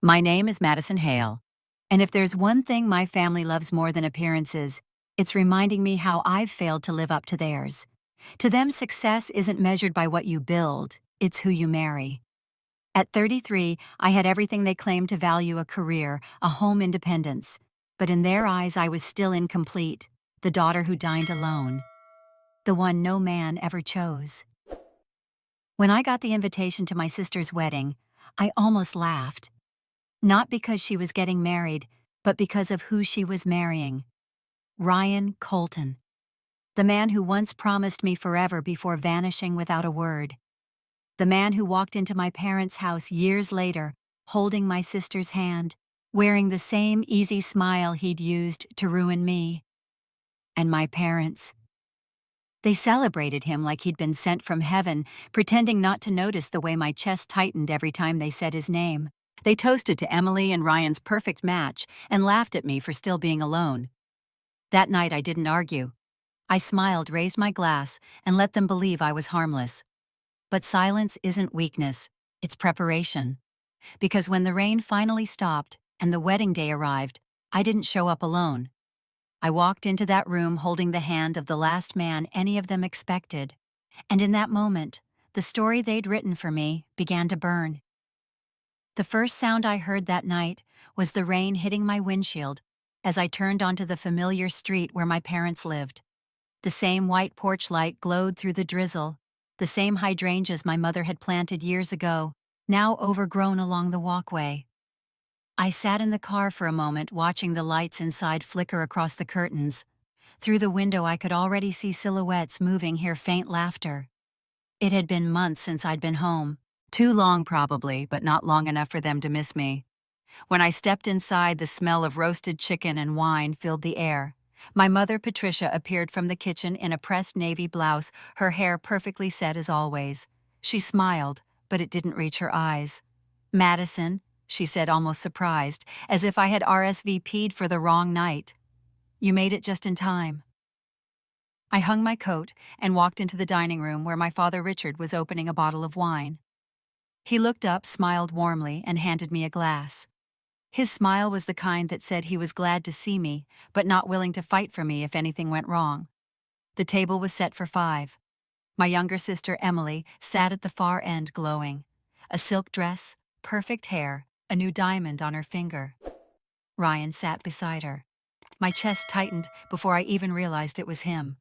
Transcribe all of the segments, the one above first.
My name is Madison Hale, and if there's one thing my family loves more than appearances, it's reminding me how I've failed to live up to theirs. To them, success isn't measured by what you build, it's who you marry. At 33, I had everything they claimed to value: a career, a home, independence. But in their eyes, I was still incomplete, the daughter who dined alone, the one no man ever chose. When I got the invitation to my sister's wedding, I almost laughed. Not because she was getting married, but because of who she was marrying. Ryan Colton, the man who once promised me forever before vanishing without a word. The man who walked into my parents' house years later, holding my sister's hand, wearing the same easy smile he'd used to ruin me. And my parents. They celebrated him like he'd been sent from heaven, pretending not to notice the way my chest tightened every time they said his name. They toasted to Emily and Ryan's perfect match and laughed at me for still being alone. That night I didn't argue. I smiled, raised my glass, and let them believe I was harmless. But silence isn't weakness, it's preparation. Because when the rain finally stopped and the wedding day arrived, I didn't show up alone. I walked into that room holding the hand of the last man any of them expected. And in that moment, the story they'd written for me began to burn. The first sound I heard that night was the rain hitting my windshield as I turned onto the familiar street where my parents lived. The same white porch light glowed through the drizzle, the same hydrangeas my mother had planted years ago, now overgrown along the walkway. I sat in the car for a moment, watching the lights inside flicker across the curtains. Through the window I could already see silhouettes moving, hear faint laughter. It had been months since I'd been home. Too long probably, but not long enough for them to miss me. When I stepped inside, the smell of roasted chicken and wine filled the air. My mother, Patricia, appeared from the kitchen in a pressed navy blouse, her hair perfectly set as always. She smiled, but it didn't reach her eyes. "Madison," she said, almost surprised, as if I had RSVP'd for the wrong night. "You made it just in time." I hung my coat and walked into the dining room where my father Richard was opening a bottle of wine. He looked up, smiled warmly, and handed me a glass. His smile was the kind that said he was glad to see me, but not willing to fight for me if anything went wrong. The table was set for 5. My younger sister, Emily, sat at the far end glowing. A silk dress, perfect hair, a new diamond on her finger. Ryan sat beside her. My chest tightened before I even realized it was him.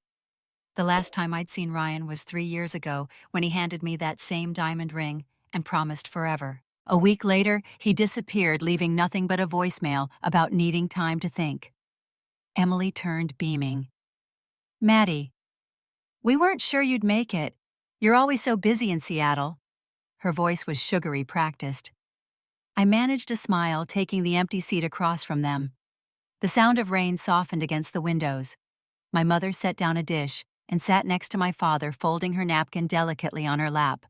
The last time I'd seen Ryan was 3 years ago, when he handed me that same diamond ring and promised forever. A week later, he disappeared, leaving nothing but a voicemail about needing time to think. Emily turned, beaming. "Maddie, we weren't sure you'd make it. You're always so busy in Seattle." Her voice was sugary, practiced. I managed a smile, taking the empty seat across from them. The sound of rain softened against the windows. My mother set down a dish and sat next to my father, folding her napkin delicately on her lap.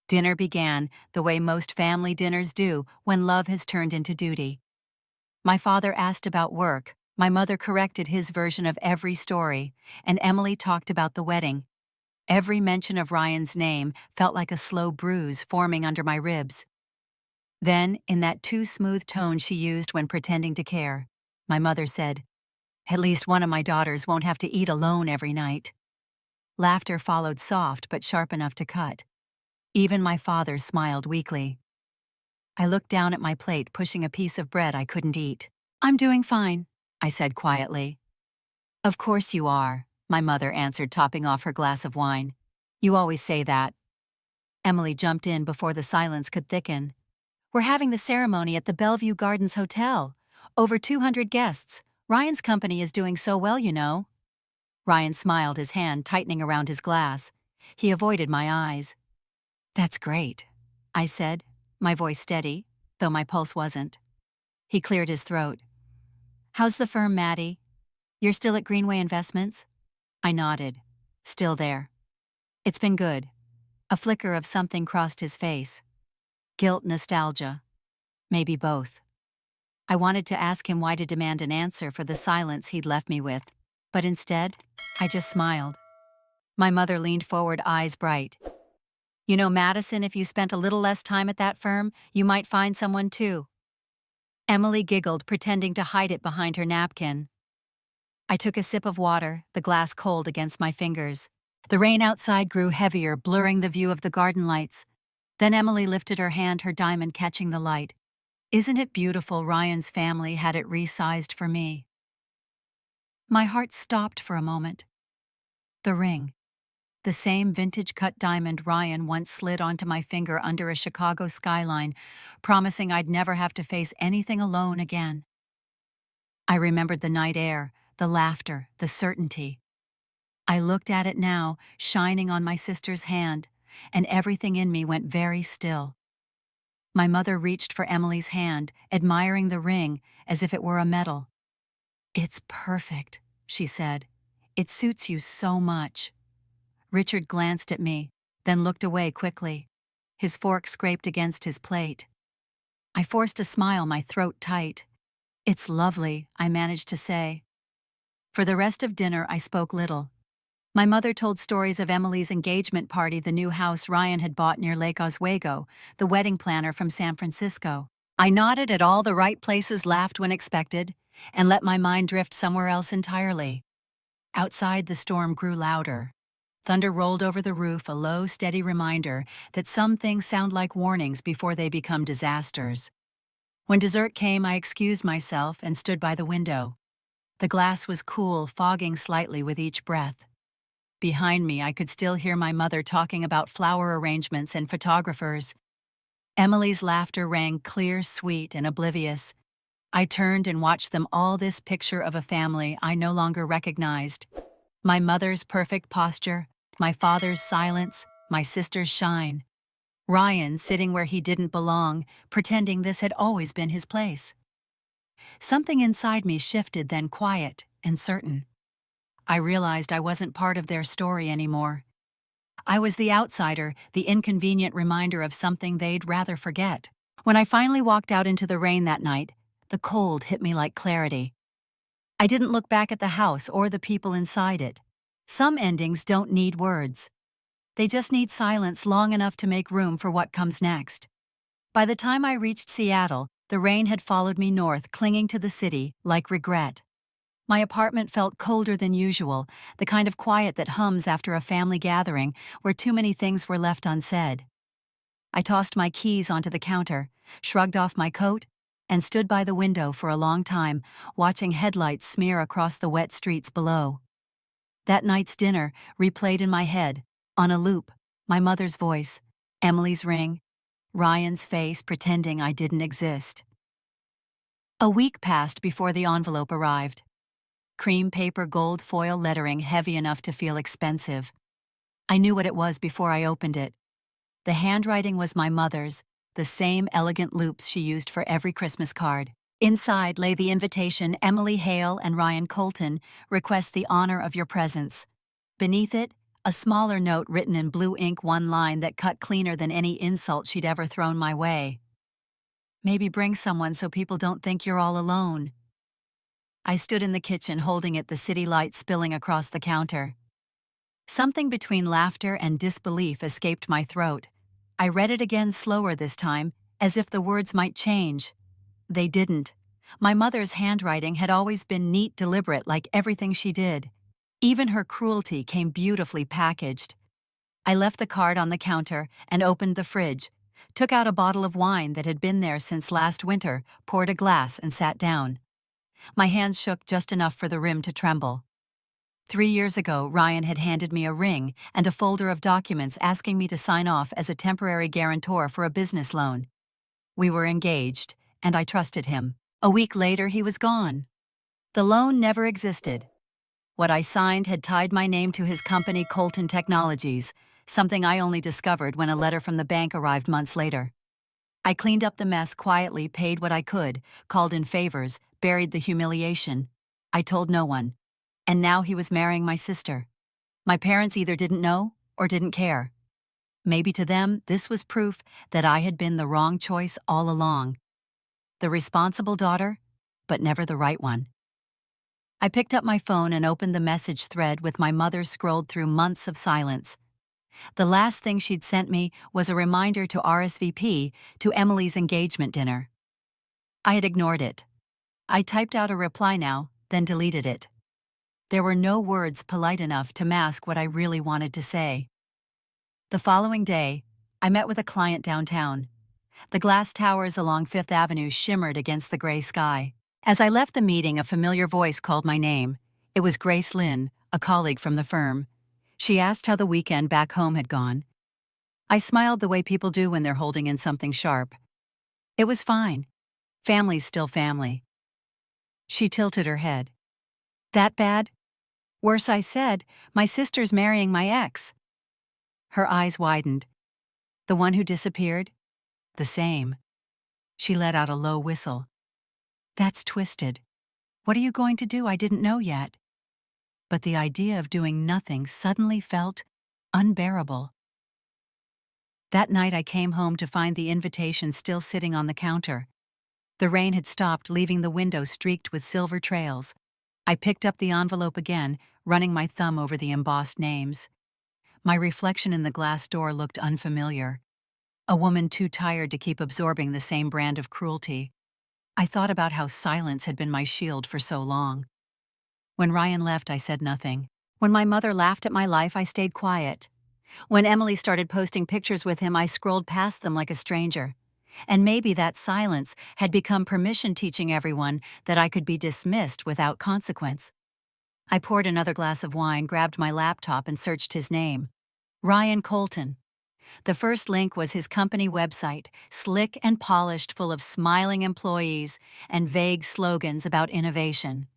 Dinner began, the way most family dinners do when love has turned into duty. My father asked about work, my mother corrected his version of every story, and Emily talked about the wedding. Every mention of Ryan's name felt like a slow bruise forming under my ribs. Then, in that too smooth tone she used when pretending to care, my mother said, "At least one of my daughters won't have to eat alone every night." Laughter followed, soft but sharp enough to cut. Even my father smiled weakly. I looked down at my plate, pushing a piece of bread I couldn't eat. "I'm doing fine," I said quietly. "Of course you are," my mother answered, topping off her glass of wine. "You always say that." Emily jumped in before the silence could thicken. "We're having the ceremony at the Bellevue Gardens Hotel. Over 200 guests. Ryan's company is doing so well, you know." Ryan smiled, his hand tightening around his glass. He avoided my eyes. "That's great," I said, my voice steady, though my pulse wasn't. He cleared his throat. "How's the firm, Maddie? You're still at Greenway Investments?" I nodded. Still there. "It's been good." A flicker of something crossed his face. Guilt, nostalgia. Maybe both. I wanted to ask him why to demand an answer for the silence he'd left me with, but instead, I just smiled. My mother leaned forward, eyes bright. "You know, Madison, if you spent a little less time at that firm, you might find someone too." Emily giggled, pretending to hide it behind her napkin. I took a sip of water, the glass cold against my fingers. The rain outside grew heavier, blurring the view of the garden lights. Then Emily lifted her hand, her diamond catching the light. Isn't it beautiful Ryan's family had it resized for me? My heart stopped for a moment. The ring. The same vintage-cut diamond Ryan once slid onto my finger under a Chicago skyline, promising I'd never have to face anything alone again. I remembered the night air, the laughter, the certainty. I looked at it now, shining on my sister's hand, and everything in me went very still. My mother reached for Emily's hand, admiring the ring as if it were a medal. "It's perfect," she said. "It suits you so much." Richard glanced at me, then looked away quickly. His fork scraped against his plate. I forced a smile, my throat tight. "It's lovely," I managed to say. For the rest of dinner, I spoke little. My mother told stories of Emily's engagement party, the new house Ryan had bought near Lake Oswego, the wedding planner from San Francisco. I nodded at all the right places, laughed when expected, and let my mind drift somewhere else entirely. Outside, the storm grew louder. Thunder rolled over the roof, a low, steady reminder that some things sound like warnings before they become disasters. When dessert came, I excused myself and stood by the window. The glass was cool, fogging slightly with each breath. Behind me, I could still hear my mother talking about flower arrangements and photographers. Emily's laughter rang clear, sweet, and oblivious. I turned and watched them, all this picture of a family I no longer recognized. My mother's perfect posture, my father's silence, my sister's shine. Ryan sitting where he didn't belong, pretending this had always been his place. Something inside me shifted, then quiet and certain. I realized I wasn't part of their story anymore. I was the outsider, the inconvenient reminder of something they'd rather forget. When I finally walked out into the rain that night, the cold hit me like clarity. I didn't look back at the house or the people inside it. Some endings don't need words. They just need silence long enough to make room for what comes next. By the time I reached Seattle, the rain had followed me north, clinging to the city like regret. My apartment felt colder than usual, the kind of quiet that hums after a family gathering where too many things were left unsaid. I tossed my keys onto the counter, shrugged off my coat, and stood by the window for a long time, watching headlights smear across the wet streets below. That night's dinner replayed in my head, on a loop, my mother's voice, Emily's ring, Ryan's face pretending I didn't exist. A week passed before the envelope arrived. Cream paper, gold foil lettering heavy enough to feel expensive. I knew what it was before I opened it. The handwriting was my mother's, the same elegant loops she used for every Christmas card. Inside lay the invitation, "Emily Hale and Ryan Colton request the honor of your presence." Beneath it, a smaller note written in blue ink, one line that cut cleaner than any insult she'd ever thrown my way. "Maybe bring someone so people don't think you're all alone." I stood in the kitchen holding it, the city light spilling across the counter. Something between laughter and disbelief escaped my throat. I read it again, slower this time, as if the words might change. They didn't. My mother's handwriting had always been neat, deliberate, like everything she did. Even her cruelty came beautifully packaged. I left the card on the counter and opened the fridge, took out a bottle of wine that had been there since last winter, poured a glass, and sat down. My hands shook just enough for the rim to tremble. 3 years ago, Ryan had handed me a ring and a folder of documents asking me to sign off as a temporary guarantor for a business loan. We were engaged, and I trusted him. A week later, he was gone. The loan never existed. What I signed had tied my name to his company, Colton Technologies, something I only discovered when a letter from the bank arrived months later. I cleaned up the mess quietly, paid what I could, called in favors, buried the humiliation. I told no one. And now he was marrying my sister. My parents either didn't know or didn't care. Maybe to them, this was proof that I had been the wrong choice all along. The responsible daughter, but never the right one. I picked up my phone and opened the message thread with my mother scrolled through months of silence. The last thing she'd sent me was a reminder to RSVP to Emily's engagement dinner. I had ignored it. I typed out a reply now, then deleted it. There were no words polite enough to mask what I really wanted to say. The following day, I met with a client downtown. The glass towers along Fifth Avenue shimmered against the gray sky. As I left the meeting, a familiar voice called my name. It was Grace Lynn, a colleague from the firm. She asked how the weekend back home had gone. I smiled the way people do when they're holding in something sharp. It was fine. Family's still family. She tilted her head. That bad? Worse, I said. My sister's marrying my ex. Her eyes widened. The one who disappeared? The same. She let out a low whistle. That's twisted. What are you going to do? I didn't know yet. But the idea of doing nothing suddenly felt unbearable. That night I came home to find the invitation still sitting on the counter. The rain had stopped, leaving the window streaked with silver trails. I picked up the envelope again, running my thumb over the embossed names. My reflection in the glass door looked unfamiliar. A woman too tired to keep absorbing the same brand of cruelty. I thought about how silence had been my shield for so long. When Ryan left, I said nothing. When my mother laughed at my life, I stayed quiet. When Emily started posting pictures with him, I scrolled past them like a stranger. And maybe that silence had become permission, teaching everyone that I could be dismissed without consequence. I poured another glass of wine, grabbed my laptop, and searched his name. Ryan Colton. The first link was his company website, slick and polished, full of smiling employees and vague slogans about innovation.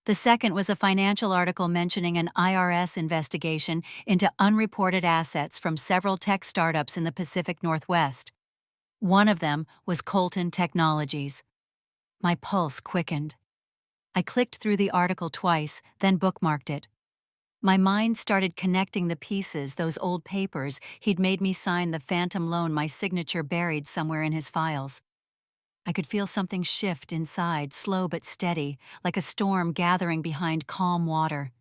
The second was a financial article mentioning an IRS investigation into unreported assets from several tech startups in the Pacific Northwest. One of them was Colton Technologies. My pulse quickened. I clicked through the article twice, then bookmarked it. My mind started connecting the pieces, those old papers he'd made me sign, the phantom loan, my signature buried somewhere in his files. I could feel something shift inside, slow but steady, like a storm gathering behind calm water.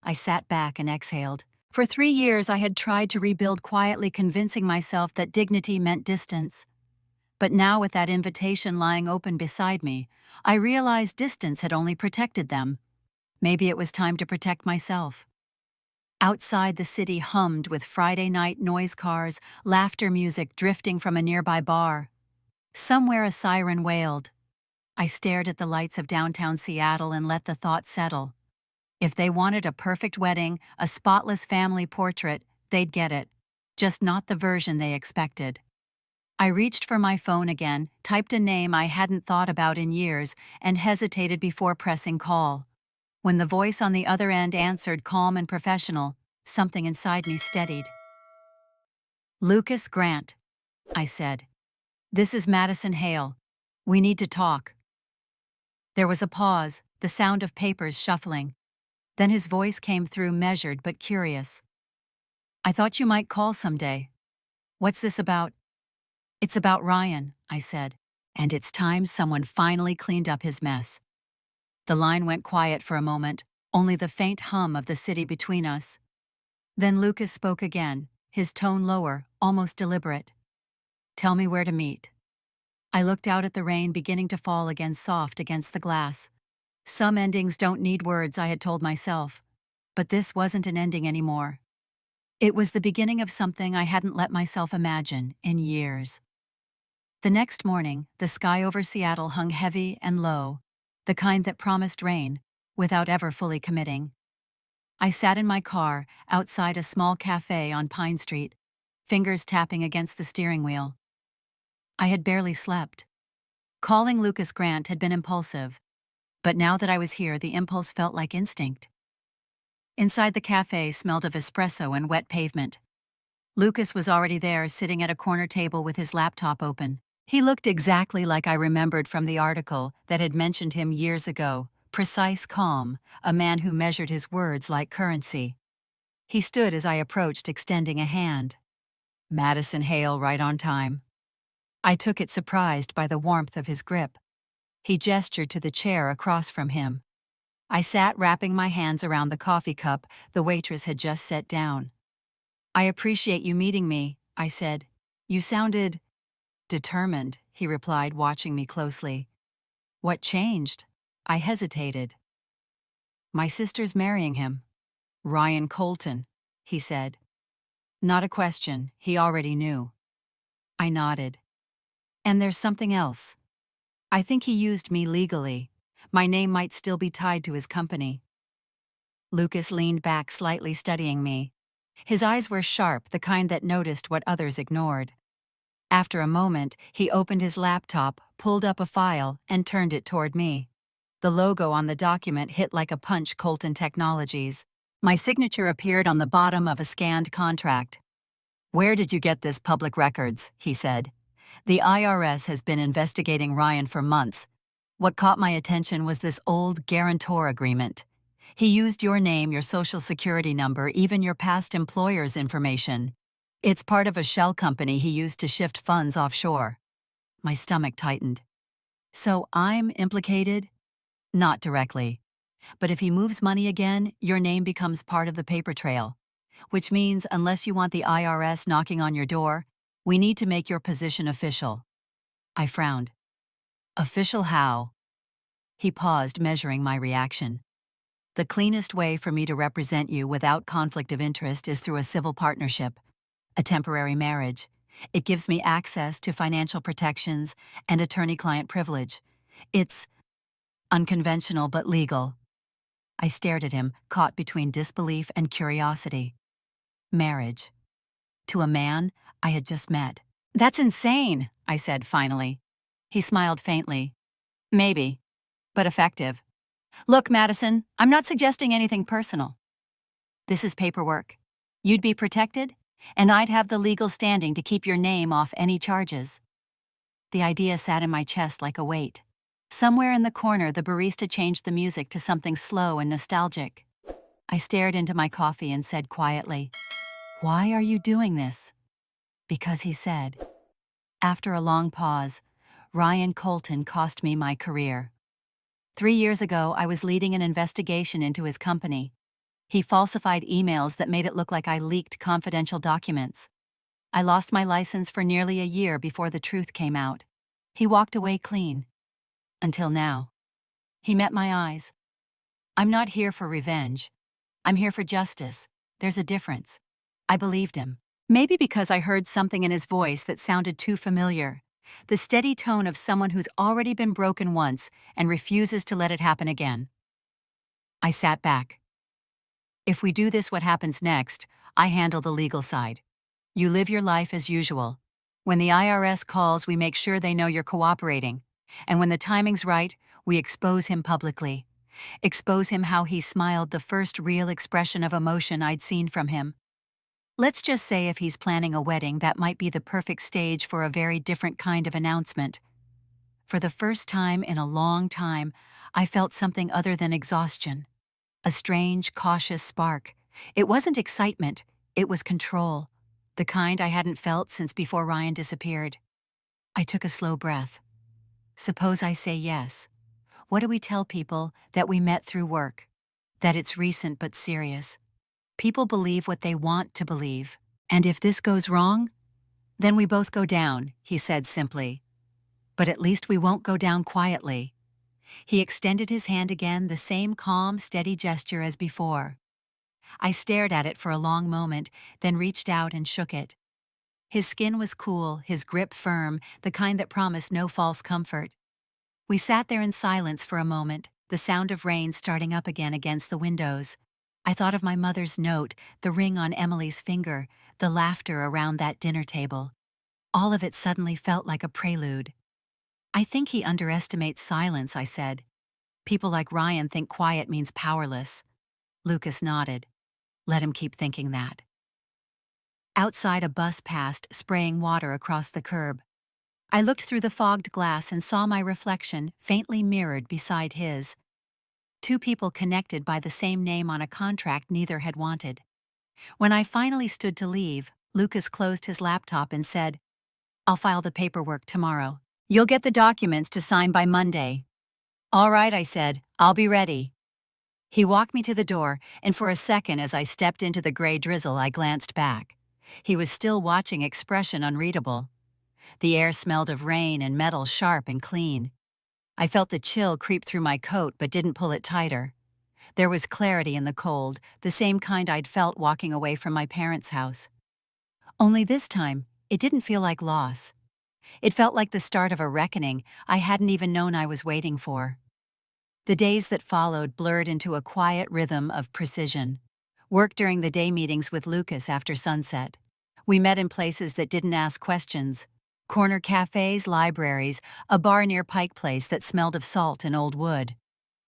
I sat back and exhaled. For 3 years I had tried to rebuild quietly, convincing myself that dignity meant distance. But now, with that invitation lying open beside me, I realized distance had only protected them. Maybe it was time to protect myself. Outside, the city hummed with Friday night noise cars, laughter music drifting from a nearby bar. Somewhere a siren wailed. I stared at the lights of downtown Seattle and let the thought settle. If they wanted a perfect wedding, a spotless family portrait, they'd get it. Just not the version they expected. I reached for my phone again, typed a name I hadn't thought about in years, and hesitated before pressing call. When the voice on the other end answered, calm and professional, something inside me steadied. Lucas Grant, I said. This is Madison Hale. We need to talk. There was a pause, the sound of papers shuffling. Then his voice came through, measured but curious. I thought you might call someday. What's this about? It's about Ryan, I said. And it's time someone finally cleaned up his mess. The line went quiet for a moment, only the faint hum of the city between us. Then Lucas spoke again, his tone lower, almost deliberate. Tell me where to meet. I looked out at the rain beginning to fall again, soft against the glass. Some endings don't need words, I had told myself. But this wasn't an ending anymore. It was the beginning of something I hadn't let myself imagine in years. The next morning, the sky over Seattle hung heavy and low, the kind that promised rain, without ever fully committing. I sat in my car, outside a small cafe on Pine Street, fingers tapping against the steering wheel. I had barely slept. Calling Lucas Grant had been impulsive, but now that I was here, the impulse felt like instinct. Inside the cafe smelled of espresso and wet pavement. Lucas was already there, sitting at a corner table with his laptop open. He looked exactly like I remembered from the article that had mentioned him years ago, precise, calm, a man who measured his words like currency. He stood as I approached, extending a hand. Madison Hale, right on time. I took it, surprised by the warmth of his grip. He gestured to the chair across from him. I sat, wrapping my hands around the coffee cup the waitress had just set down. I appreciate you meeting me, I said. You sounded determined, he replied, watching me closely. What changed? I hesitated. My sister's marrying him. Ryan Colton, he said. Not a question, he already knew. I nodded. And there's something else. I think he used me legally. My name might still be tied to his company. Lucas leaned back slightly, studying me. His eyes were sharp, the kind that noticed what others ignored. After a moment, he opened his laptop, pulled up a file, and turned it toward me. The logo on the document hit like a punch. Colton Technologies. My signature appeared on the bottom of a scanned contract. Where did you get this public records? He said. The IRS has been investigating Ryan for months. What caught my attention was this old guarantor agreement. He used your name, your social security number, even your past employer's information. It's part of a shell company he used to shift funds offshore. My stomach tightened. So I'm implicated? Not directly. But if he moves money again, your name becomes part of the paper trail. Which means, unless you want the IRS knocking on your door, we need to make your position official. I frowned. Official how? He paused, measuring my reaction. The cleanest way for me to represent you without conflict of interest is through a civil partnership, a temporary marriage. It gives me access to financial protections and attorney-client privilege. It's unconventional but legal. I stared at him, caught between disbelief and curiosity. Marriage. To a man I had just met. That's insane, I said finally. He smiled faintly. Maybe, but effective. Look, Madison, I'm not suggesting anything personal. This is paperwork. You'd be protected, and I'd have the legal standing to keep your name off any charges. The idea sat in my chest like a weight. Somewhere in the corner, the barista changed the music to something slow and nostalgic. I stared into my coffee and said quietly, "Why are you doing this?" Because he said. After a long pause, Ryan Colton cost me my career. 3 years ago, I was leading an investigation into his company. He falsified emails that made it look like I leaked confidential documents. I lost my license for nearly a year before the truth came out. He walked away clean. Until now. He met my eyes. I'm not here for revenge. I'm here for justice. There's a difference. I believed him. Maybe because I heard something in his voice that sounded too familiar. The steady tone of someone who's already been broken once and refuses to let it happen again. I sat back. If we do this, what happens next? I handle the legal side. You live your life as usual. When the IRS calls, we make sure they know you're cooperating. And when the timing's right, we expose him publicly. Expose him how he smiled, the first real expression of emotion I'd seen from him. Let's just say if he's planning a wedding, that might be the perfect stage for a very different kind of announcement. For the first time in a long time, I felt something other than exhaustion. A strange, cautious spark. It wasn't excitement, it was control. The kind I hadn't felt since before Ryan disappeared. I took a slow breath. Suppose I say yes. What do we tell people? That we met through work? That it's recent but serious? People believe what they want to believe. And if this goes wrong, then we both go down, he said simply. But at least we won't go down quietly. He extended his hand again, the same calm, steady gesture as before. I stared at it for a long moment, then reached out and shook it. His skin was cool, his grip firm, the kind that promised no false comfort. We sat there in silence for a moment, the sound of rain starting up again against the windows. I thought of my mother's note, the ring on Emily's finger, the laughter around that dinner table. All of it suddenly felt like a prelude. I think he underestimates silence, I said. People like Ryan think quiet means powerless. Lucas nodded. Let him keep thinking that. Outside, a bus passed, spraying water across the curb. I looked through the fogged glass and saw my reflection, faintly mirrored beside his. Two people connected by the same name on a contract neither had wanted. When I finally stood to leave, Lucas closed his laptop and said, "I'll file the paperwork tomorrow. You'll get the documents to sign by Monday." "All right," I said. "I'll be ready." He walked me to the door, and for a second as I stepped into the gray drizzle, I glanced back. He was still watching, expression unreadable. The air smelled of rain and metal, sharp and clean. I felt the chill creep through my coat but didn't pull it tighter. There was clarity in the cold, the same kind I'd felt walking away from my parents' house. Only this time, it didn't feel like loss. It felt like the start of a reckoning I hadn't even known I was waiting for. The days that followed blurred into a quiet rhythm of precision. Work during the day meetings with Lucas after sunset. We met in places that didn't ask questions. Corner cafes, libraries, a bar near Pike Place that smelled of salt and old wood.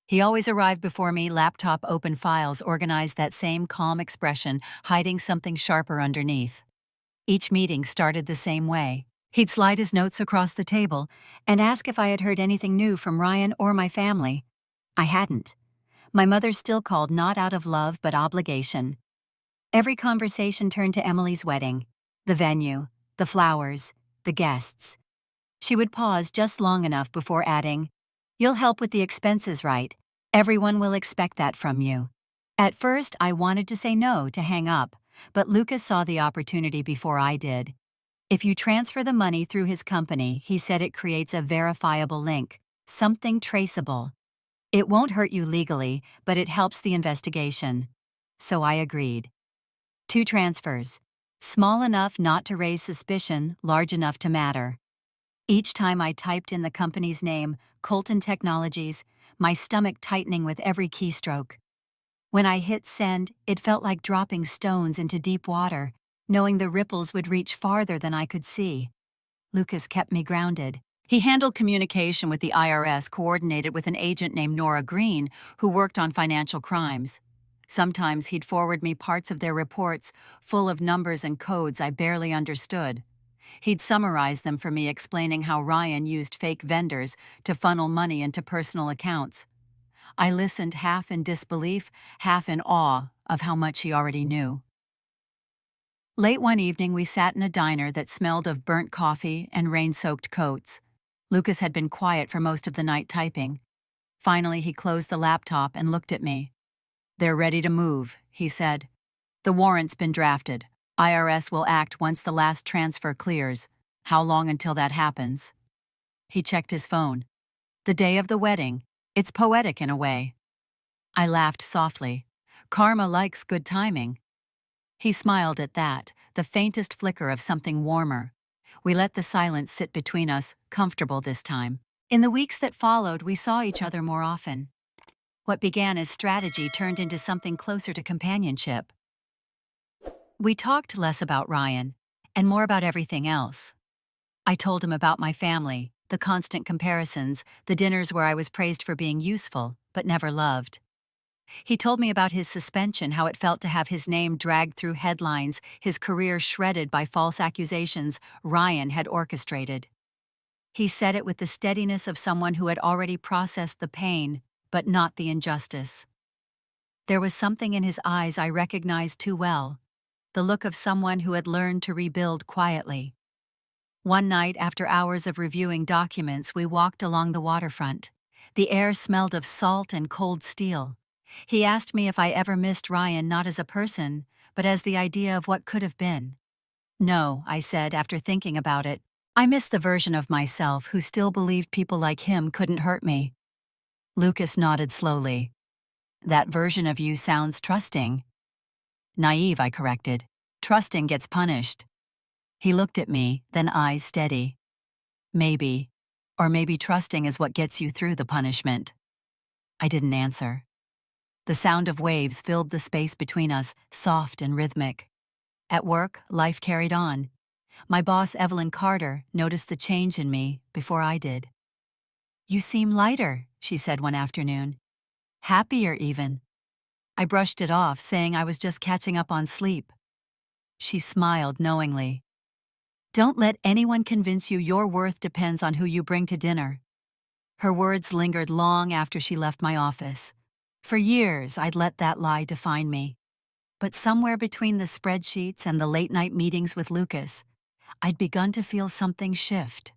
He always arrived before me, laptop open, files organized, that same calm expression, hiding something sharper underneath. Each meeting started the same way. He'd slide his notes across the table and ask if I had heard anything new from Ryan or my family. I hadn't. My mother still called, not out of love but obligation. Every conversation turned to Emily's wedding, the venue, the flowers, the guests. She would pause just long enough before adding, "You'll help with the expenses, right? Everyone will expect that from you." At first, I wanted to say no, to hang up, but Lucas saw the opportunity before I did. If you transfer the money through his company, he said, it creates a verifiable link, something traceable. It won't hurt you legally, but it helps the investigation. So I agreed. 2 transfers. Small enough not to raise suspicion, large enough to matter. Each time I typed in the company's name, Colton Technologies, my stomach tightening with every keystroke. When I hit send, it felt like dropping stones into deep water, knowing the ripples would reach farther than I could see. Lucas kept me grounded. He handled communication with the IRS, coordinated with an agent named Nora Green, who worked on financial crimes. Sometimes he'd forward me parts of their reports, full of numbers and codes I barely understood. He'd summarize them for me, explaining how Ryan used fake vendors to funnel money into personal accounts. I listened, half in disbelief, half in awe of how much he already knew. Late one evening, we sat in a diner that smelled of burnt coffee and rain-soaked coats. Lucas had been quiet for most of the night, typing. Finally, he closed the laptop and looked at me. "They're ready to move," he said. "The warrant's been drafted. IRS will act once the last transfer clears. How long until that happens?" He checked his phone. "The day of the wedding. It's poetic in a way." I laughed softly. Karma likes good timing. He smiled at that, the faintest flicker of something warmer. We let the silence sit between us, comfortable this time. In the weeks that followed, we saw each other more often. What began as strategy turned into something closer to companionship. We talked less about Ryan, and more about everything else. I told him about my family, the constant comparisons, the dinners where I was praised for being useful, but never loved. He told me about his suspension, how it felt to have his name dragged through headlines, his career shredded by false accusations Ryan had orchestrated. He said it with the steadiness of someone who had already processed the pain, but not the injustice. There was something in his eyes I recognized too well, the look of someone who had learned to rebuild quietly. One night, after hours of reviewing documents, we walked along the waterfront. The air smelled of salt and cold steel. He asked me if I ever missed Ryan, not as a person, but as the idea of what could have been. "No," I said after thinking about it. "I miss the version of myself who still believed people like him couldn't hurt me." Lucas nodded slowly. "That version of you sounds trusting." "Naive," I corrected. "Trusting gets punished." He looked at me, then eyes steady. "Maybe. Or maybe trusting is what gets you through the punishment." I didn't answer. The sound of waves filled the space between us, soft and rhythmic. At work, life carried on. My boss, Evelyn Carter, noticed the change in me before I did. "You seem lighter," she said one afternoon. "Happier, even." I brushed it off, saying I was just catching up on sleep. She smiled knowingly. "Don't let anyone convince you your worth depends on who you bring to dinner." Her words lingered long after she left my office. For years, I'd let that lie define me. But somewhere between the spreadsheets and the late-night meetings with Lucas, I'd begun to feel something shift.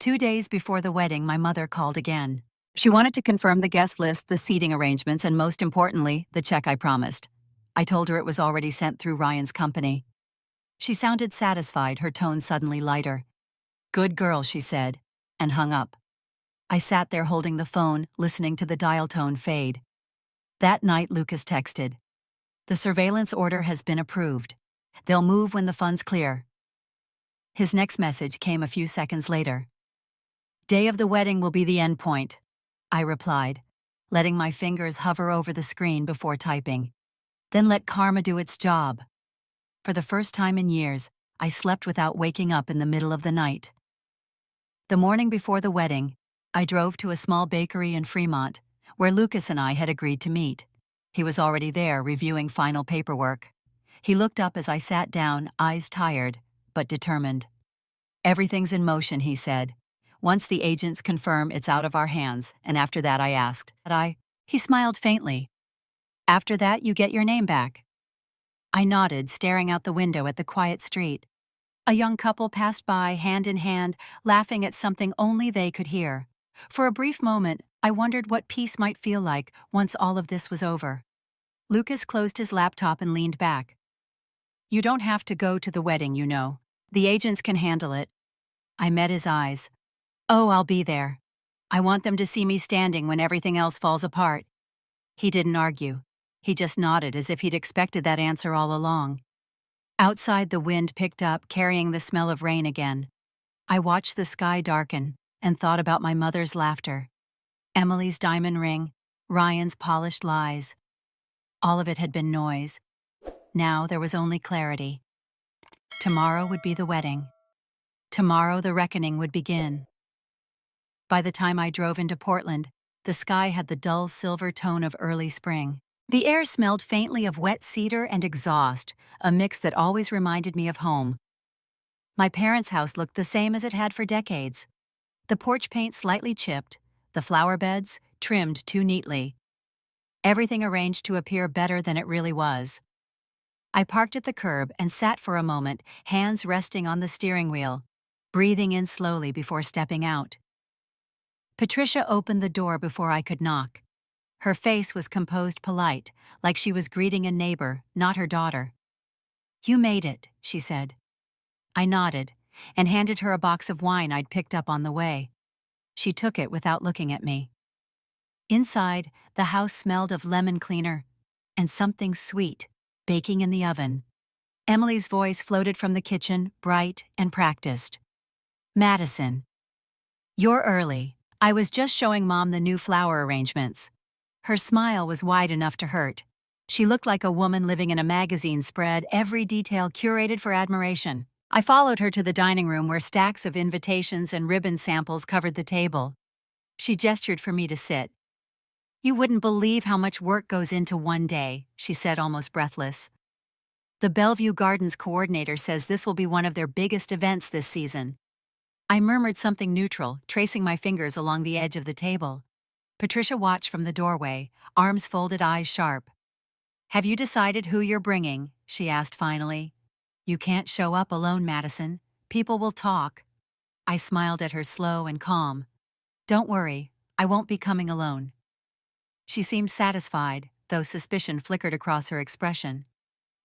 2 days before the wedding, my mother called again. She wanted to confirm the guest list, the seating arrangements, and most importantly, the check I promised. I told her it was already sent through Ryan's company. She sounded satisfied, her tone suddenly lighter. "Good girl," she said, and hung up. I sat there holding the phone, listening to the dial tone fade. That night, Lucas texted, "The surveillance order has been approved. They'll move when the funds clear." His next message came a few seconds later. "Day of the wedding will be the end point," I replied, letting my fingers hover over the screen before typing. Then let karma do its job. For the first time in years, I slept without waking up in the middle of the night. The morning before the wedding, I drove to a small bakery in Fremont, where Lucas and I had agreed to meet. He was already there reviewing final paperwork. He looked up as I sat down, eyes tired, but determined. "Everything's in motion," he said. "Once the agents confirm, it's out of our hands, and after that," I asked. He smiled faintly. "After that, you get your name back." I nodded, staring out the window at the quiet street. A young couple passed by, hand in hand, laughing at something only they could hear. For a brief moment, I wondered what peace might feel like once all of this was over. Lucas closed his laptop and leaned back. "You don't have to go to the wedding, you know. The agents can handle it." I met his eyes. "Oh, I'll be there. I want them to see me standing when everything else falls apart." He didn't argue. He just nodded as if he'd expected that answer all along. Outside, the wind picked up, carrying the smell of rain again. I watched the sky darken and thought about my mother's laughter, Emily's diamond ring, Ryan's polished lies. All of it had been noise. Now there was only clarity. Tomorrow would be the wedding. Tomorrow the reckoning would begin. By the time I drove into Portland, the sky had the dull silver tone of early spring. The air smelled faintly of wet cedar and exhaust, a mix that always reminded me of home. My parents' house looked the same as it had for decades. The porch paint slightly chipped, the flower beds trimmed too neatly. Everything arranged to appear better than it really was. I parked at the curb and sat for a moment, hands resting on the steering wheel, breathing in slowly before stepping out. Patricia opened the door before I could knock. Her face was composed polite, like she was greeting a neighbor, not her daughter. "You made it," she said. I nodded and handed her a box of wine I'd picked up on the way. She took it without looking at me. Inside, the house smelled of lemon cleaner and something sweet baking in the oven. Emily's voice floated from the kitchen, bright and practiced. "Madison, you're early. I was just showing Mom the new flower arrangements." Her smile was wide enough to hurt. She looked like a woman living in a magazine spread, every detail curated for admiration. I followed her to the dining room where stacks of invitations and ribbon samples covered the table. She gestured for me to sit. "You wouldn't believe how much work goes into one day," she said, almost breathless. "The Bellevue Gardens coordinator says this will be one of their biggest events this season." I murmured something neutral, tracing my fingers along the edge of the table. Patricia watched from the doorway, arms folded, eyes sharp. "Have you decided who you're bringing?" she asked finally. "You can't show up alone, Madison. People will talk." I smiled at her, slow and calm. "Don't worry, I won't be coming alone." She seemed satisfied, though suspicion flickered across her expression.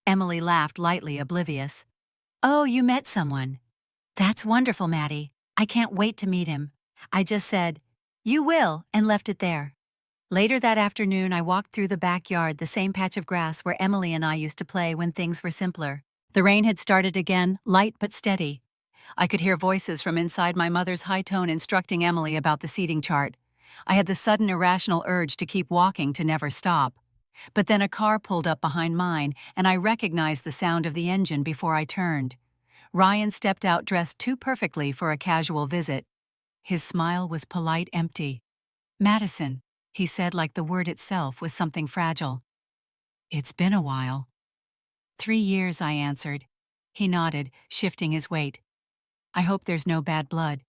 Emily laughed lightly, oblivious. "Oh, you met someone. That's wonderful, Maddie. I can't wait to meet him." I just said, "You will," and left it there. Later that afternoon, I walked through the backyard, the same patch of grass where Emily and I used to play when things were simpler. The rain had started again, light but steady. I could hear voices from inside my mother's high tone instructing Emily about the seating chart. I had the sudden irrational urge to keep walking, to never stop. But then a car pulled up behind mine, and I recognized the sound of the engine before I turned. Ryan stepped out dressed too perfectly for a casual visit. His smile was polite, empty. "Madison," he said, like the word itself was something fragile. "It's been a while." 3 years, I answered. He nodded, shifting his weight. "I hope there's no bad blood."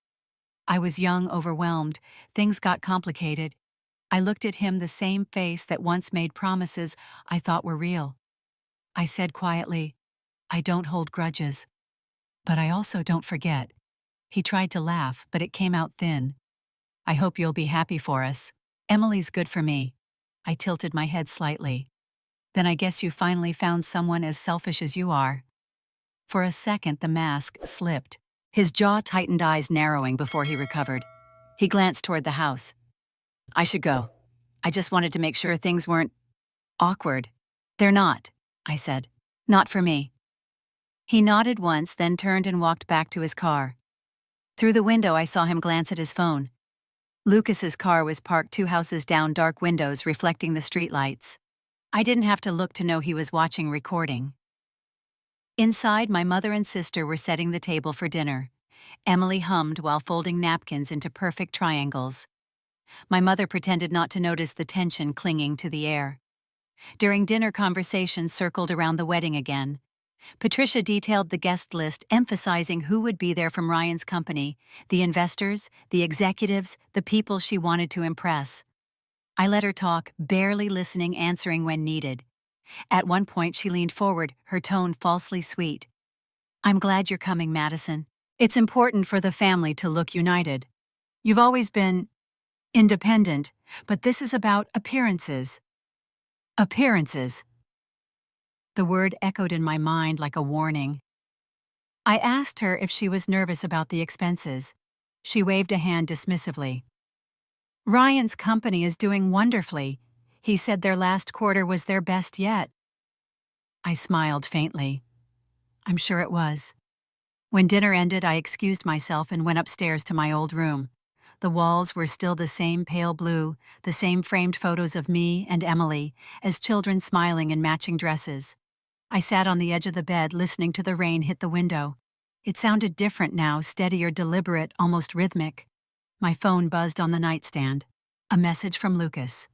I was young, overwhelmed. Things got complicated. I looked at him, the same face that once made promises I thought were real. I said quietly, "I don't hold grudges. But I also don't forget." He tried to laugh, but it came out thin. "I hope you'll be happy for us. Emily's good for me." I tilted my head slightly. "Then I guess you finally found someone as selfish as you are." For a second, the mask slipped. His jaw tightened, eyes narrowing before he recovered. He glanced toward the house. I should go. I just wanted to make sure things weren't awkward. They're not, I said. Not for me. He nodded once, then turned and walked back to his car. Through the window, I saw him glance at his phone. Lucas's car was parked 2 houses down, dark windows reflecting the streetlights. I didn't have to look to know he was watching recording. Inside, my mother and sister were setting the table for dinner. Emily hummed while folding napkins into perfect triangles. My mother pretended not to notice the tension clinging to the air. During dinner, conversations circled around the wedding again. Patricia detailed the guest list, emphasizing who would be there from Ryan's company, the investors, the executives, the people she wanted to impress. I let her talk, barely listening, answering when needed. At one point, she leaned forward, her tone falsely sweet. I'm glad you're coming, Madison. It's important for the family to look united. You've always been independent, but this is about appearances. Appearances. The word echoed in my mind like a warning. I asked her if she was nervous about the expenses. She waved a hand dismissively. Ryan's company is doing wonderfully. He said their last quarter was their best yet. I smiled faintly. I'm sure it was. When dinner ended, I excused myself and went upstairs to my old room. The walls were still the same pale blue, the same framed photos of me and Emily, as children smiling in matching dresses. I sat on the edge of the bed, listening to the rain hit the window. It sounded different now, steadier, deliberate, almost rhythmic. My phone buzzed on the nightstand. A message from Lucas.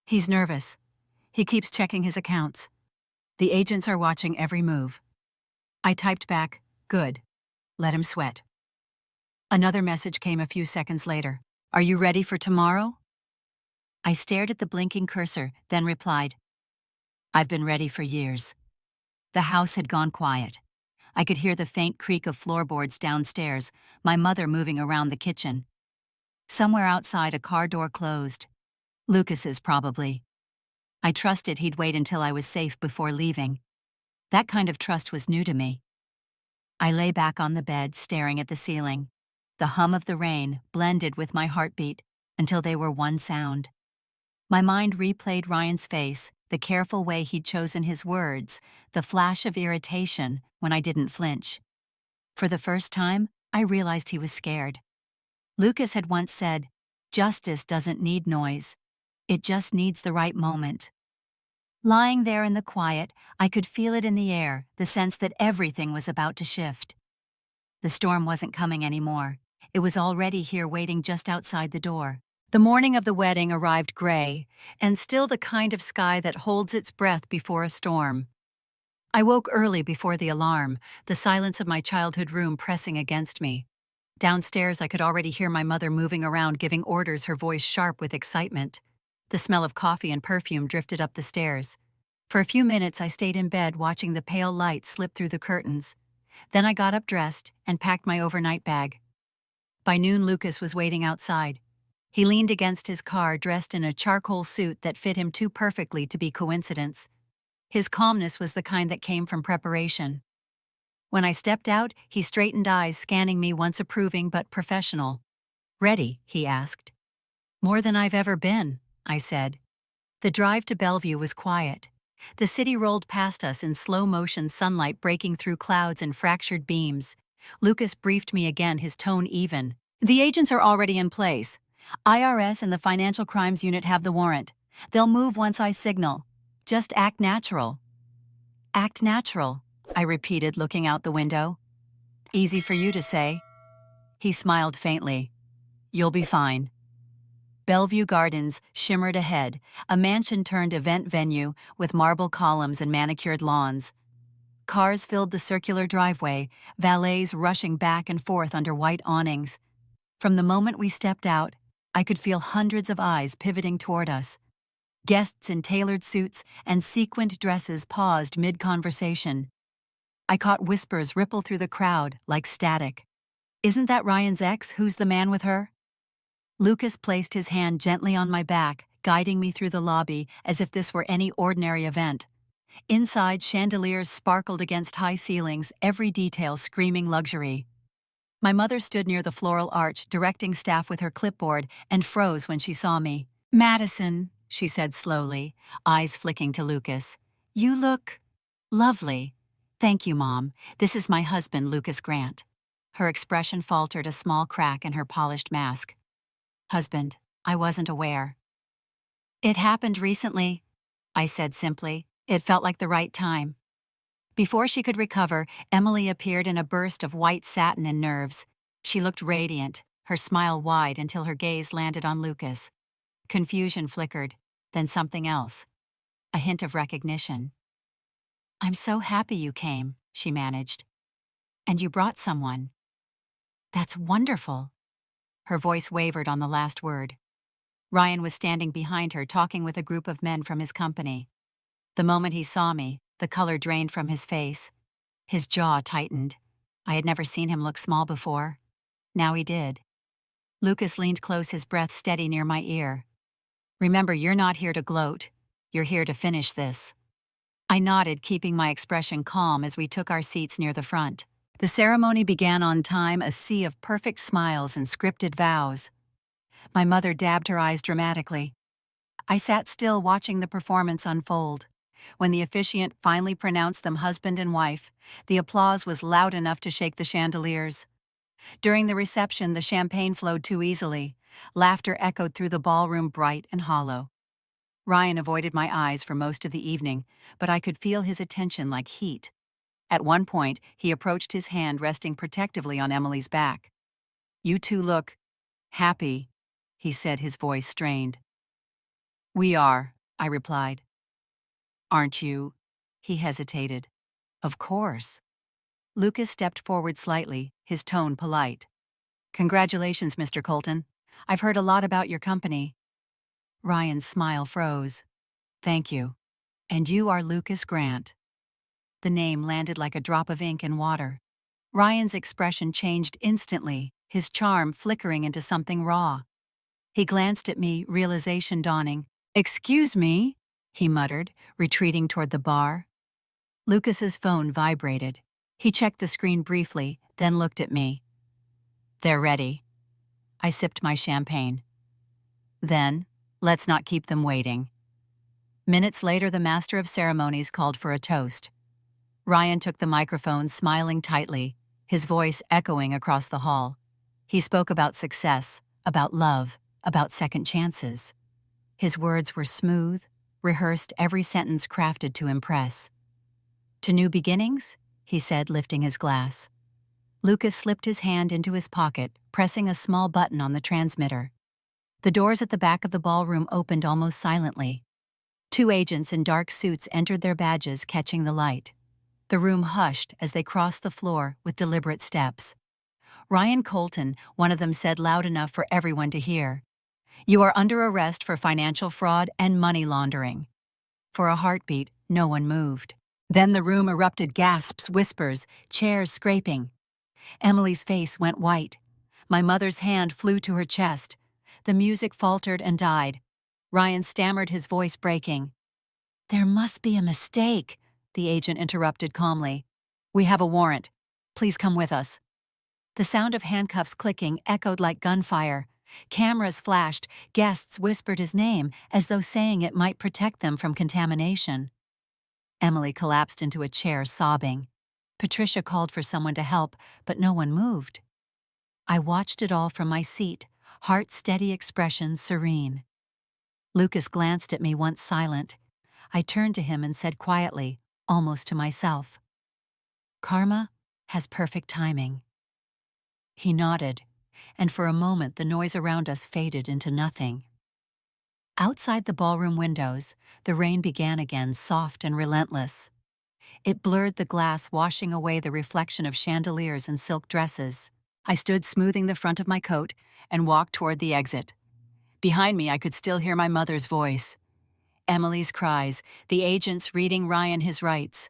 He's nervous. He keeps checking his accounts. The agents are watching every move. I typed back, good. Let him sweat. Another message came a few seconds later. Are you ready for tomorrow? I stared at the blinking cursor, then replied, I've been ready for years. The house had gone quiet. I could hear the faint creak of floorboards downstairs, my mother moving around the kitchen. Somewhere outside, a car door closed. Lucas's, probably. I trusted he'd wait until I was safe before leaving. That kind of trust was new to me. I lay back on the bed, staring at the ceiling. The hum of the rain blended with my heartbeat until they were one sound. My mind replayed Ryan's face, the careful way he'd chosen his words, the flash of irritation when I didn't flinch. For the first time, I realized he was scared. Lucas had once said, justice doesn't need noise. It just needs the right moment. Lying there in the quiet, I could feel it in the air, the sense that everything was about to shift. The storm wasn't coming anymore. It was already here, waiting just outside the door. The morning of the wedding arrived gray, and still the kind of sky that holds its breath before a storm. I woke early before the alarm, the silence of my childhood room pressing against me. Downstairs, I could already hear my mother moving around, giving orders, her voice sharp with excitement. The smell of coffee and perfume drifted up the stairs. For a few minutes, I stayed in bed, watching the pale light slip through the curtains. Then I got up, dressed, and packed my overnight bag. By noon, Lucas was waiting outside. He leaned against his car, dressed in a charcoal suit that fit him too perfectly to be coincidence. His calmness was the kind that came from preparation. When I stepped out, he straightened eyes, scanning me, once approving but professional. Ready? He asked. More than I've ever been, I said. The drive to Bellevue was quiet. The city rolled past us in slow motion, sunlight breaking through clouds and fractured beams. Lucas briefed me again, his tone even. The agents are already in place. IRS and the Financial Crimes Unit have the warrant. They'll move once I signal. Just act natural. Act natural, I repeated, looking out the window. Easy for you to say. He smiled faintly. You'll be fine. Bellevue Gardens shimmered ahead, a mansion-turned-event venue with marble columns and manicured lawns. Cars filled the circular driveway, valets rushing back and forth under white awnings. From the moment we stepped out, I could feel hundreds of eyes pivoting toward us. Guests in tailored suits and sequined dresses paused mid-conversation. I caught whispers ripple through the crowd like static. Isn't that Ryan's ex? Who's the man with her? Lucas placed his hand gently on my back, guiding me through the lobby as if this were any ordinary event. Inside, chandeliers sparkled against high ceilings, every detail screaming luxury. My mother stood near the floral arch, directing staff with her clipboard, and froze when she saw me. "Madison," she said slowly, eyes flicking to Lucas. "You look lovely." "Thank you, Mom. This is my husband, Lucas Grant." Her expression faltered, a small crack in her polished mask. "Husband, I wasn't aware." "It happened recently," I said simply. It felt like the right time. Before she could recover, Emily appeared in a burst of white satin and nerves. She looked radiant, her smile wide until her gaze landed on Lucas. Confusion flickered, then something else. A hint of recognition. "I'm so happy you came," she managed. "And you brought someone." "That's wonderful." Her voice wavered on the last word. Ryan was standing behind her, talking with a group of men from his company. The moment he saw me, the color drained from his face. His jaw tightened. I had never seen him look small before. Now he did. Lucas leaned close, his breath steady near my ear. "Remember, you're not here to gloat. You're here to finish this." I nodded, keeping my expression calm as we took our seats near the front. The ceremony began on time, a sea of perfect smiles and scripted vows. My mother dabbed her eyes dramatically. I sat still, watching the performance unfold. When the officiant finally pronounced them husband and wife, the applause was loud enough to shake the chandeliers. During the reception, the champagne flowed too easily. Laughter echoed through the ballroom, bright and hollow. Ryan avoided my eyes for most of the evening, but I could feel his attention like heat. At one point, he approached, his hand resting protectively on Emily's back. "You two look happy," he said, his voice strained. "We are," I replied. "Aren't you?" He hesitated. "Of course." Lucas stepped forward slightly, his tone polite. "Congratulations, Mr. Colton. I've heard a lot about your company." Ryan's smile froze. "Thank you. And you are Lucas Grant." The name landed like a drop of ink in water. Ryan's expression changed instantly, his charm flickering into something raw. He glanced at me, realization dawning. "Excuse me," he muttered, retreating toward the bar. Lucas's phone vibrated. He checked the screen briefly, then looked at me. "They're ready." I sipped my champagne. "Then, let's not keep them waiting." Minutes later, the master of ceremonies called for a toast. Ryan took the microphone, smiling tightly, his voice echoing across the hall. He spoke about success, about love, about second chances. His words were smooth, rehearsed, every sentence crafted to impress. "To new beginnings?" he said, lifting his glass. Lucas slipped his hand into his pocket, pressing a small button on the transmitter. The doors at the back of the ballroom opened almost silently. Two agents in dark suits entered, their badges catching the light. The room hushed as they crossed the floor with deliberate steps. "Ryan Colton," one of them said loud enough for everyone to hear. "You are under arrest for financial fraud and money laundering." For a heartbeat, no one moved. Then the room erupted, gasps, whispers, chairs scraping. Emily's face went white. My mother's hand flew to her chest. The music faltered and died. Ryan stammered, his voice breaking. "There must be a mistake," the agent interrupted calmly. "We have a warrant. Please come with us." The sound of handcuffs clicking echoed like gunfire. Cameras flashed, guests whispered his name as though saying it might protect them from contamination. Emily collapsed into a chair, sobbing. Patricia called for someone to help, but no one moved. I watched it all from my seat, heart steady, expression serene. Lucas glanced at me, once silent. I turned to him and said quietly, almost to myself, "Karma has perfect timing." He nodded, and for a moment the noise around us faded into nothing. Outside the ballroom windows, the rain began again, soft and relentless. It blurred the glass, washing away the reflection of chandeliers and silk dresses. I stood smoothing the front of my coat and walked toward the exit. Behind me, I could still hear my mother's voice. Emily's cries, the agents reading Ryan his rights.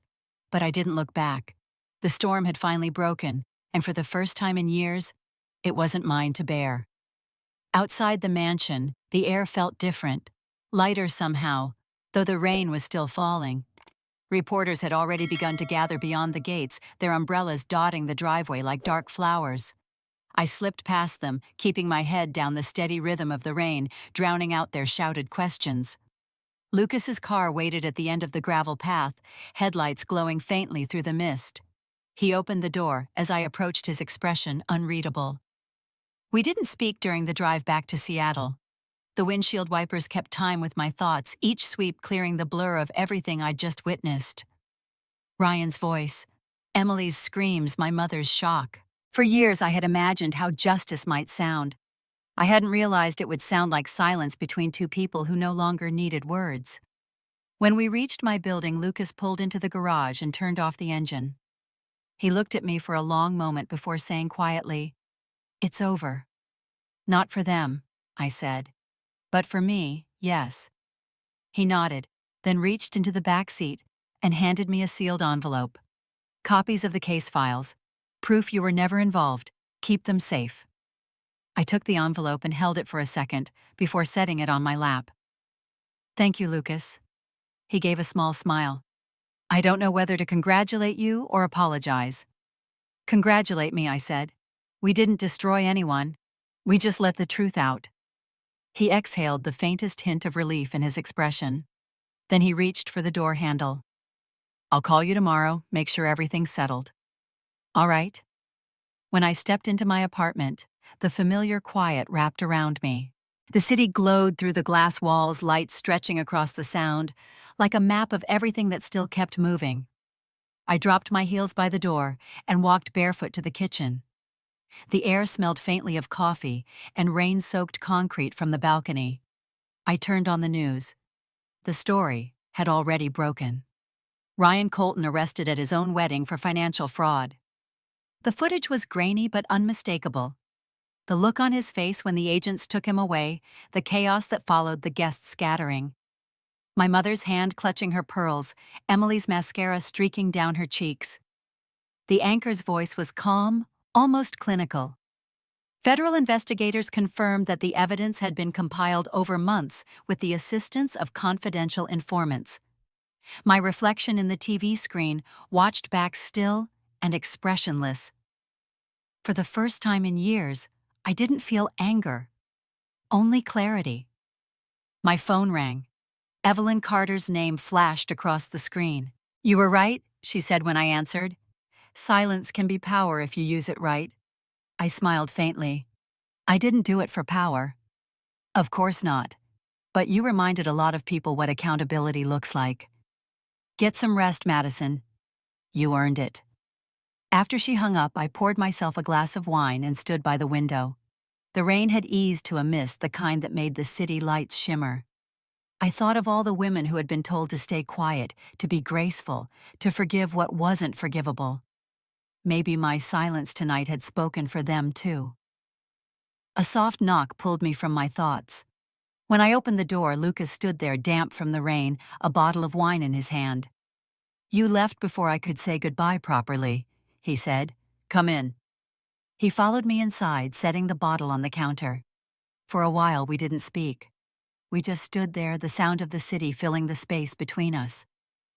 But I didn't look back. The storm had finally broken, and for the first time in years, it wasn't mine to bear. Outside the mansion, the air felt different, lighter somehow, though the rain was still falling. Reporters had already begun to gather beyond the gates, their umbrellas dotting the driveway like dark flowers. I slipped past them, keeping my head down the steady rhythm of the rain, drowning out their shouted questions. Lucas's car waited at the end of the gravel path, headlights glowing faintly through the mist. He opened the door as I approached, his expression unreadable. We didn't speak during the drive back to Seattle. The windshield wipers kept time with my thoughts, each sweep clearing the blur of everything I'd just witnessed. Ryan's voice, Emily's screams, my mother's shock. For years I had imagined how justice might sound. I hadn't realized it would sound like silence between two people who no longer needed words. When we reached my building, Lucas pulled into the garage and turned off the engine. He looked at me for a long moment before saying quietly, "It's over." "Not for them," I said. "But for me, yes." He nodded, then reached into the back seat and handed me a sealed envelope. "Copies of the case files. Proof you were never involved. Keep them safe." I took the envelope and held it for a second before setting it on my lap. "Thank you, Lucas." He gave a small smile. "I don't know whether to congratulate you or apologize." "Congratulate me," I said. "We didn't destroy anyone. We just let the truth out." He exhaled, the faintest hint of relief in his expression. Then he reached for the door handle. "I'll call you tomorrow, make sure everything's settled." "All right." When I stepped into my apartment, the familiar quiet wrapped around me. The city glowed through the glass walls, lights stretching across the sound, like a map of everything that still kept moving. I dropped my heels by the door and walked barefoot to the kitchen. The air smelled faintly of coffee and rain-soaked concrete from the balcony. I turned on the news. The story had already broken. Ryan Colton arrested at his own wedding for financial fraud. The footage was grainy but unmistakable. The look on his face when the agents took him away, the chaos that followed the guests scattering. My mother's hand clutching her pearls, Emily's mascara streaking down her cheeks. The anchor's voice was calm, almost clinical. Federal investigators confirmed that the evidence had been compiled over months with the assistance of confidential informants. My reflection in the TV screen watched back still and expressionless. For the first time in years, I didn't feel anger, only clarity. My phone rang. Evelyn Carter's name flashed across the screen. "You were right," she said when I answered. "Silence can be power if you use it right." I smiled faintly. "I didn't do it for power." "Of course not. But you reminded a lot of people what accountability looks like." "Get some rest, Madison. You earned it." After she hung up, I poured myself a glass of wine and stood by the window. The rain had eased to a mist, the kind that made the city lights shimmer. I thought of all the women who had been told to stay quiet, to be graceful, to forgive what wasn't forgivable. Maybe my silence tonight had spoken for them too. A soft knock pulled me from my thoughts. When I opened the door, Lucas stood there, damp from the rain, a bottle of wine in his hand. "You left before I could say goodbye properly," he said. "Come in." He followed me inside, setting the bottle on the counter. For a while we didn't speak. We just stood there, the sound of the city filling the space between us.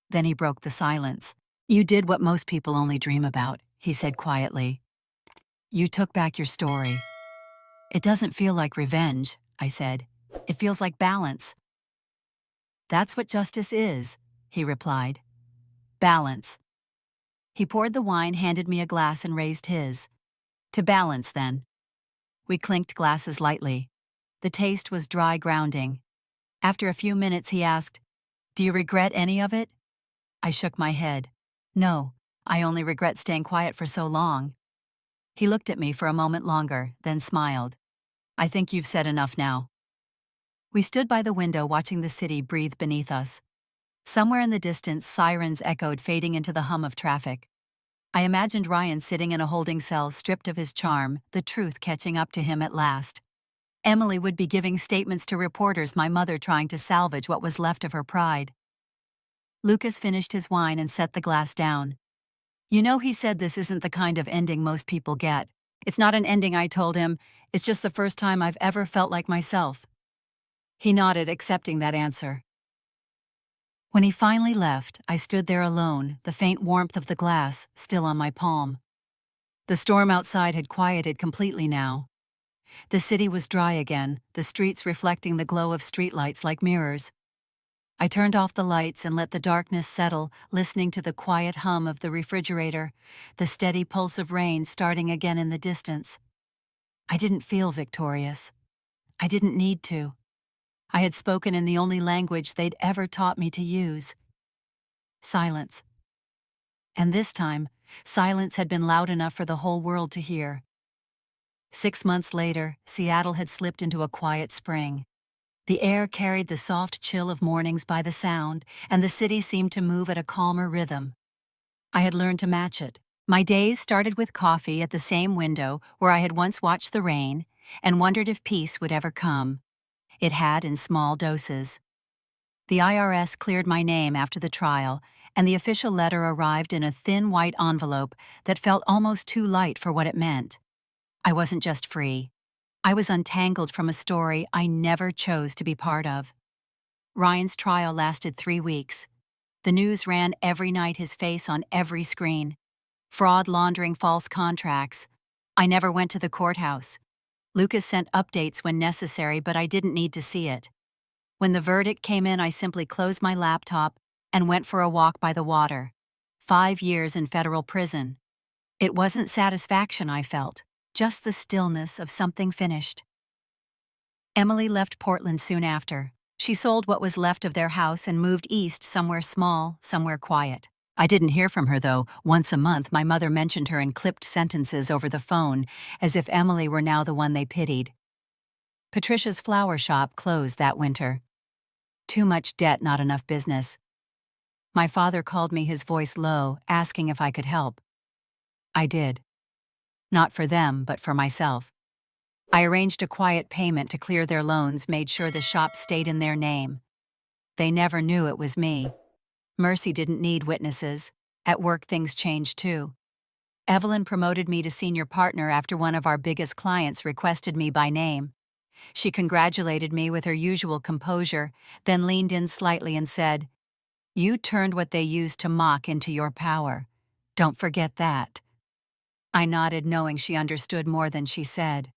Then he broke the silence. "You did what most people only dream about," he said quietly. "You took back your story." "It doesn't feel like revenge," I said. "It feels like balance." "That's what justice is," he replied. "Balance." He poured the wine, handed me a glass, and raised his. "To balance, then." We clinked glasses lightly. The taste was dry, grounding. After a few minutes, he asked, "Do you regret any of it?" I shook my head. "No, I only regret staying quiet for so long." He looked at me for a moment longer, then smiled. "I think you've said enough now." We stood by the window watching the city breathe beneath us. Somewhere in the distance, sirens echoed, fading into the hum of traffic. I imagined Ryan sitting in a holding cell, stripped of his charm, the truth catching up to him at last. Emily would be giving statements to reporters, my mother trying to salvage what was left of her pride. Lucas finished his wine and set the glass down. "You know," he said, "this isn't the kind of ending most people get." "It's not an ending," I told him. "It's just the first time I've ever felt like myself." He nodded, accepting that answer. When he finally left, I stood there alone, the faint warmth of the glass still on my palm. The storm outside had quieted completely now. The city was dry again, the streets reflecting the glow of streetlights like mirrors. I turned off the lights and let the darkness settle, listening to the quiet hum of the refrigerator, the steady pulse of rain starting again in the distance. I didn't feel victorious. I didn't need to. I had spoken in the only language they'd ever taught me to use. Silence. And this time, silence had been loud enough for the whole world to hear. 6 months later, Seattle had slipped into a quiet spring. The air carried the soft chill of mornings by the sound, and the city seemed to move at a calmer rhythm. I had learned to match it. My days started with coffee at the same window where I had once watched the rain and wondered if peace would ever come. It had in small doses. The IRS cleared my name after the trial, and the official letter arrived in a thin white envelope that felt almost too light for what it meant. I wasn't just free. I was untangled from a story I never chose to be part of. Ryan's trial lasted 3 weeks. The news ran every night, his face on every screen. Fraud, laundering, false contracts. I never went to the courthouse. Lucas sent updates when necessary, but I didn't need to see it. When the verdict came in, I simply closed my laptop and went for a walk by the water. 5 years in federal prison. It wasn't satisfaction I felt, just the stillness of something finished. Emily left Portland soon after. She sold what was left of their house and moved east, somewhere small, somewhere quiet. I didn't hear from her, though. Once a month, my mother mentioned her in clipped sentences over the phone, as if Emily were now the one they pitied. Patricia's flower shop closed that winter. Too much debt, not enough business. My father called me, his voice low, asking if I could help. I did. Not for them, but for myself. I arranged a quiet payment to clear their loans, made sure the shop stayed in their name. They never knew it was me. Mercy didn't need witnesses. At work, things changed too. Evelyn promoted me to senior partner after one of our biggest clients requested me by name. She congratulated me with her usual composure, then leaned in slightly and said, "You turned what they used to mock into your power. Don't forget that." I nodded, knowing she understood more than she said.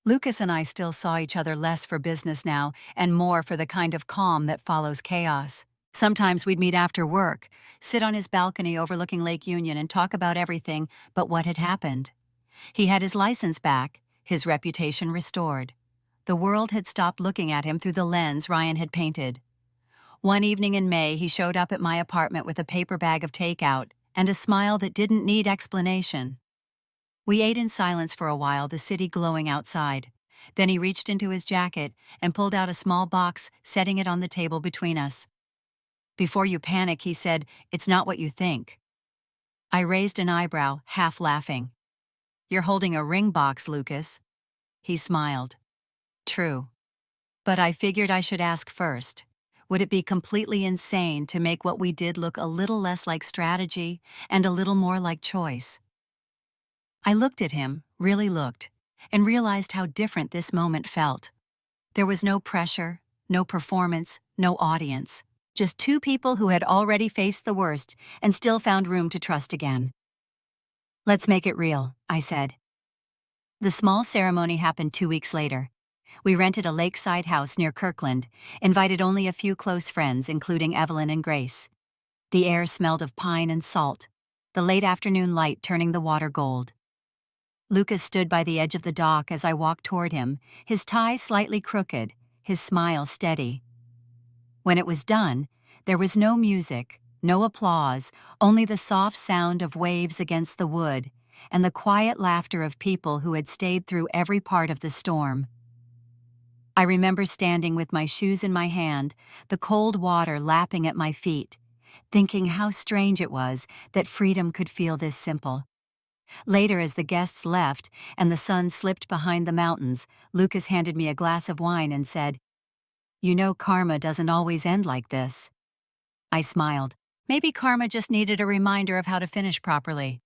Lucas and I still saw each other less for business now, and more for the kind of calm that follows chaos. Sometimes we'd meet after work, sit on his balcony overlooking Lake Union and talk about everything but what had happened. He had his license back, his reputation restored. The world had stopped looking at him through the lens Ryan had painted. One evening in May, he showed up at my apartment with a paper bag of takeout and a smile that didn't need explanation. We ate in silence for a while, the city glowing outside. Then he reached into his jacket and pulled out a small box, setting it on the table between us. "Before you panic," he said, "it's not what you think." I raised an eyebrow, half laughing. "You're holding a ring box, Lucas." He smiled. "True. But I figured I should ask first. Would it be completely insane to make what we did look a little less like strategy and a little more like choice?" I looked at him, really looked, and realized how different this moment felt. There was no pressure, no performance, no audience. Just two people who had already faced the worst and still found room to trust again. "Let's make it real," I said. The small ceremony happened 2 weeks later. We rented a lakeside house near Kirkland, invited only a few close friends, including Evelyn and Grace. The air smelled of pine and salt, the late afternoon light turning the water gold. Lucas stood by the edge of the dock as I walked toward him, his tie slightly crooked, his smile steady. When it was done, there was no music, no applause, only the soft sound of waves against the wood and the quiet laughter of people who had stayed through every part of the storm. I remember standing with my shoes in my hand, the cold water lapping at my feet, thinking how strange it was that freedom could feel this simple. Later, as the guests left and the sun slipped behind the mountains, Lucas handed me a glass of wine and said, "You know, karma doesn't always end like this." I smiled. Maybe karma just needed a reminder of how to finish properly.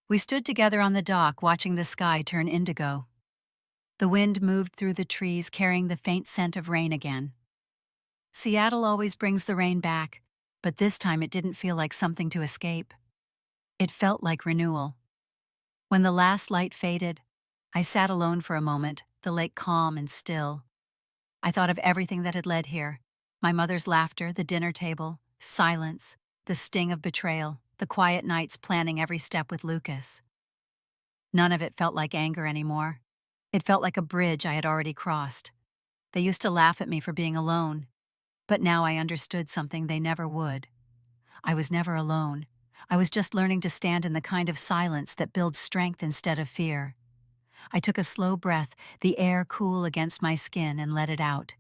We stood together on the dock, watching the sky turn indigo. The wind moved through the trees, carrying the faint scent of rain again. Seattle always brings the rain back, but this time it didn't feel like something to escape. It felt like renewal. When the last light faded, I sat alone for a moment, the lake calm and still. I thought of everything that had led here: my mother's laughter, the dinner table, silence, the sting of betrayal, the quiet nights planning every step with Lucas. None of it felt like anger anymore. It felt like a bridge I had already crossed. They used to laugh at me for being alone, but now I understood something they never would. I was never alone. I was just learning to stand in the kind of silence that builds strength instead of fear. I took a slow breath, the air cool against my skin, and let it out.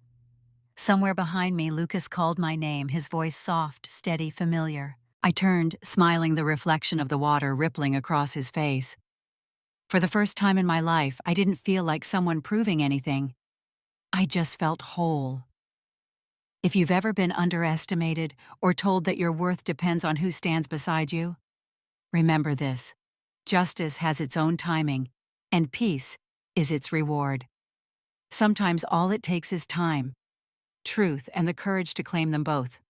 Somewhere behind me, Lucas called my name, his voice soft, steady, familiar. I turned, smiling, the reflection of the water rippling across his face. For the first time in my life, I didn't feel like someone proving anything. I just felt whole. If you've ever been underestimated or told that your worth depends on who stands beside you, remember this: justice has its own timing, and peace is its reward. Sometimes all it takes is time, truth, and the courage to claim them both.